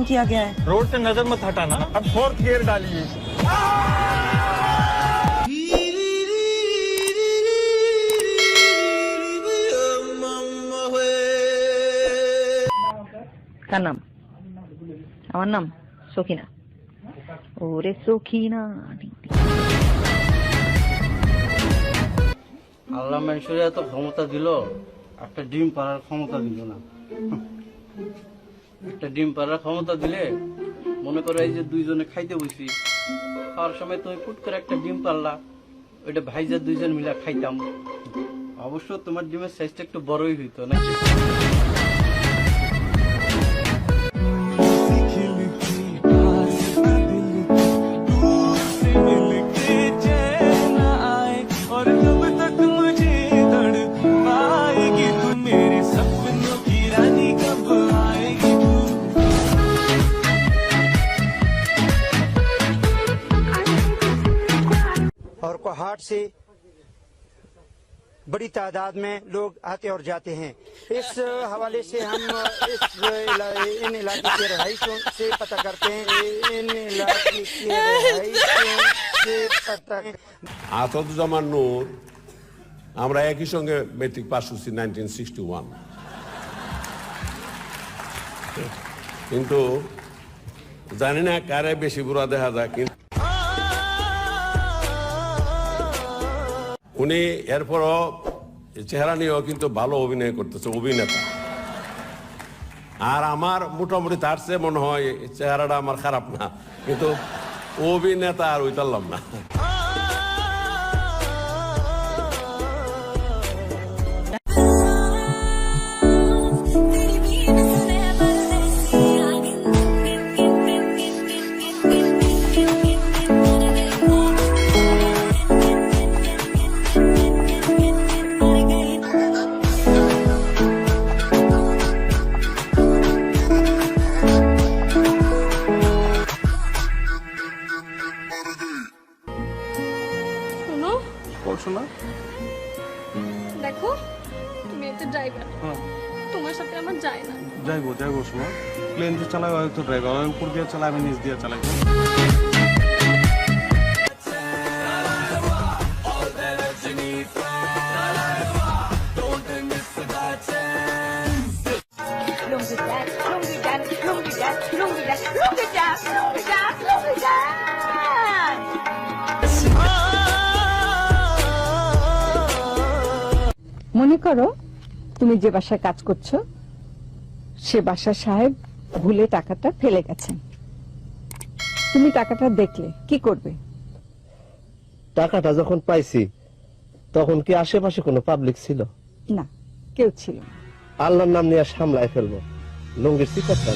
किया गया है। रोड से नजर मत हटाना। अब फोर्थ गियर डालिए। কার নাম? আমার নাম সখিনা। ওরে সখিনা। আল্লাহ মানুষের এত ক্ষমতা দিল, একটা ডিম পাড়ার ক্ষমতা দিল না। একটা ডিম পাড়ার ক্ষমতা দিলে মনে করো এই যে দুইজনে খাইতে বসি, খাওয়ার সময় তুমি ফুট করে একটা ডিম পারলা, ওইটা ভাইজা দুইজন মিলা খাইতাম। অবশ্য তোমার ডিমের সাইজটা একটু বড়ই হইতো নাকি? और कोहाट से बड़ी तादाद में लोग आते और जाते हैं। इस हवाले से हम इन इलाके के रहायशों से पता करते हैं। इन इलाके के रहायशों से पता আসাদুজ্জামান নূর, আমরা একই সঙ্গে মেট্রিক পাস করছি 1961, কিন্তু জানি না কারে বেশি বুড়া দেখা যায়। কিন্তু উনি এরপরও চেহারা নিয়েও কিন্তু ভালো অভিনয় করতেছে, অভিনেতা। আর আমার মোটামুটি তার চেয়ে মনে হয় চেহারাটা আমার খারাপ না, কিন্তু অভিনেতা আর ওইতারলাম না। শোনা, দেখো তুমি একটা ড্রাইভার, তোমার সাথে আমার যায় না। যাইবো শোনা, প্লেন যে চালায় হয়তো ড্রাইভার উপর দিয়ে চালায়, আমি নিচ দিয়ে চালাই। মনে করো তুমি যে বাসায় কাজ করছো সে বাসার সাহেব ভুলে টাকাটা ফেলে গেছেন, তুমি টাকাটা দেখলে কি করবে? টাকাটা যখন পাইছি তখন কি আশেপাশে কোনো পাবলিক ছিল? না, কেউ ছিল না। আল্লাহর নাম নিয়ে সামলায় ফেলবো, লুঙ্গির সিপাতটা